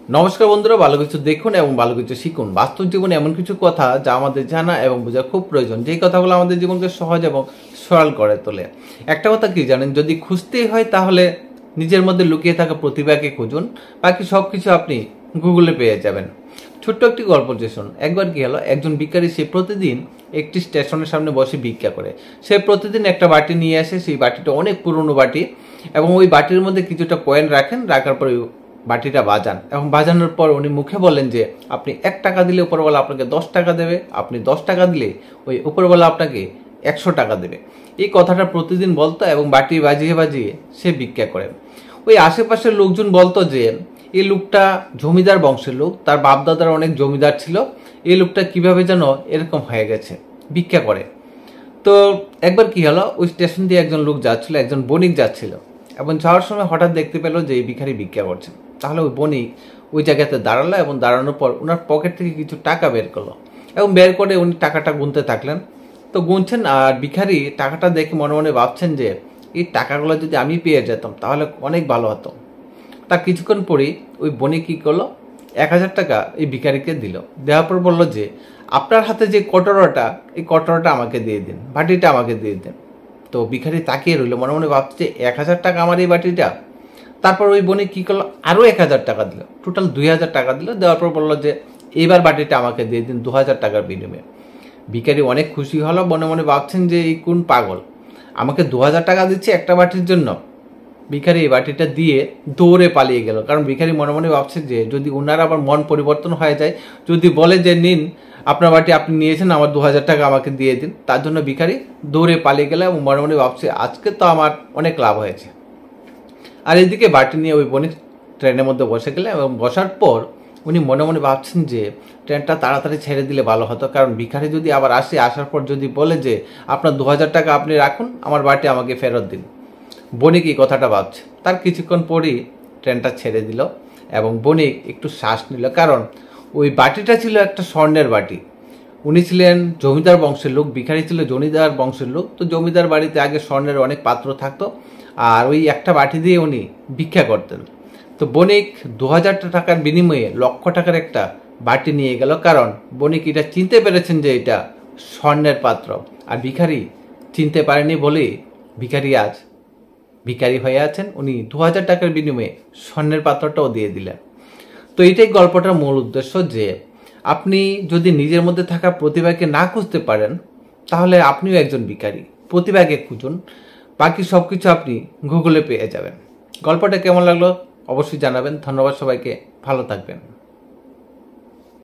নমস্কার বন্ধুরা, ভালো কিছু দেখুন এবং ভালো কিছু শিখুন। বাস্তব জীবনে এমন কিছু কথা যা আমাদের জানা এবং বোঝা খুব প্রয়োজন, যেই কথাগুলো আমাদের জীবনকে সহজ এবং সরল করে তোলে। একটা কথা কি জানেন, যদি খুঁজতেই হয় তাহলে নিজের মধ্যে লুকিয়ে থাকা প্রতিভাকে খুঁজুন, বাকি সব কিছু আপনি গুগলে পেয়ে যাবেন। ছোট্ট একটি গল্প যে শুন। একবার কি হলো, একজন ভিখারি সে প্রতিদিন একটি স্টেশনের সামনে বসে ভিক্ষা করে। সে প্রতিদিন একটা বাটি নিয়ে আসে, সেই বাটিটা অনেক পুরনো বাটি, এবং ওই বাটির মধ্যে কিছুটা কয়েন রাখার পরে বাটিটা বাজান, এবং বাজানোর পর উনি মুখে বলেন যে আপনি 1 টাকা দিলে উপরওয়ালা আপনাকে 10 টাকা দেবে, আপনি 10 টাকা দিলে ওই উপরওয়ালা আপনাকে 100 টাকা দেবে। এই কথাটা প্রতিদিন বলতো এবং বাটি বাজিয়ে বাজিয়ে সে ভিক্ষা করে। ওই আশেপাশের লোকজন বলতো যে এই লোকটা জমিদার বংশের লোক, তার বাপদাদার অনেক জমিদার ছিল, এই লোকটা কিভাবে যেন এরকম হয়ে গেছে, ভিক্ষা করে। তো একবার কি হলো, ওই স্টেশন দিয়ে একজন লোক যাচ্ছিল, একজন বণিক যাচ্ছিল, এবং যাওয়ার সময় হঠাৎ দেখতে পেলো যে এই ভিখারি ভিক্ষা করছে। তাহলে ওই বণিক ওই জায়গাতে দাঁড়ালো এবং দাঁড়ানোর পর ওনার পকেট থেকে কিছু টাকা বের করলো, এবং বের করে উনি টাকাটা গুনতে থাকলেন। তো গুনছেন, আর ভিখারি টাকাটা দেখে মনে মনে ভাবছেন যে এই টাকাগুলো যদি আমি পেয়ে যেতাম তাহলে অনেক ভালো হতো। তার কিছুক্ষণ পরেই ওই বণিক কী করলো, 1000 টাকা এই ভিখারিকে দিল। দেওয়ার পর বললো যে আপনার হাতে যে কটরাটা, এই কটরাটা আমাকে দিয়ে দিন, বাটিটা আমাকে দিয়ে দিন। তো ভিখারি তাকিয়ে রইল, মনে মনে ভাবছে 1000 টাকা আমার এই বাটিটা। তারপর ওই বণিক কী করলো, আরও 1000 টাকা দিল, টোটাল 2000 টাকা দিল। দেওয়ার পর বললো যে এইবার বাটিটা আমাকে দিয়ে দিন 2000 টাকার বিনিময়ে। ভিখারি অনেক খুশি হলো, মনে মনে ভাবছেন যে এই কোন পাগল, আমাকে 2000 টাকা দিচ্ছে একটা বাটির জন্য। ভিখারি এই বাটিটা দিয়ে দৌড়ে পালিয়ে গেল, কারণ ভিখারি মনে মনে ভাবছে যে যদি ওনার আবার মন পরিবর্তন হয়ে যায়, যদি বলে যে নিন আপনার বাটি আপনি নিয়েছেন, আমার 2000 টাকা আমাকে দিয়ে দিন, তার জন্য ভিখারি দৌড়ে পালিয়ে গেল এবং মনে মনে ভাবছে আজকে তো আমার অনেক লাভ হয়েছে। আর এইদিকে বাটি নিয়ে ওই বণিক ট্রেনের মধ্যে বসে গেলেন, এবং বসার পর উনি মনে মনে ভাবছেন যে ট্রেনটা তাড়াতাড়ি ছেড়ে দিলে ভালো হতো, কারণ ভিখারি যদি আবার আসার পর যদি বলে যে আপনার 2000 টাকা আপনি রাখুন, আমার বাটি আমাকে ফেরত দিন। বণিক এই কথাটা ভাবছে। তার কিছুক্ষণ পরেই ট্রেনটা ছেড়ে দিল, এবং বণিক একটু শ্বাস নিল, কারণ ওই বাটিটা ছিল একটা স্বর্ণের বাটি। উনি ছিলেন জমিদার বংশের লোক, ভিখারি ছিল জমিদার বংশের লোক। তো জমিদার বাড়িতে আগে স্বর্ণের অনেক পাত্র থাকতো, আর ওই একটা বাটি দিয়ে উনি ভিক্ষা করতেন। তো বণিক 2000 টাকার বিনিময়ে 1,00,000 টাকার একটা বাটি নিয়ে গেল, কারণ বণিক এটা চিনতে পেরেছেন যে এটা স্বর্ণের পাত্র, আর ভিখারি চিনতে পারেনি বলেই ভিখারি আজ ভিখারি হয়ে আছেন। উনি 2000 টাকার বিনিময়ে স্বর্ণের পাত্রটাও দিয়ে দিলেন। তো এটাই গল্পটার মূল উদ্দেশ্য, যে আপনি যদি নিজের মধ্যে থাকা প্রতিভাকে না খুঁজতে পারেন তাহলে আপনিও একজন ভিখারি। প্রতিভাকে খুঁজুন, বাকি সব কিছু আপনি গুগলে পেয়ে যাবেন। গল্পটা কেমন লাগলো অবশ্যই জানাবেন। ধন্যবাদ সবাইকে, ভালো থাকবেন।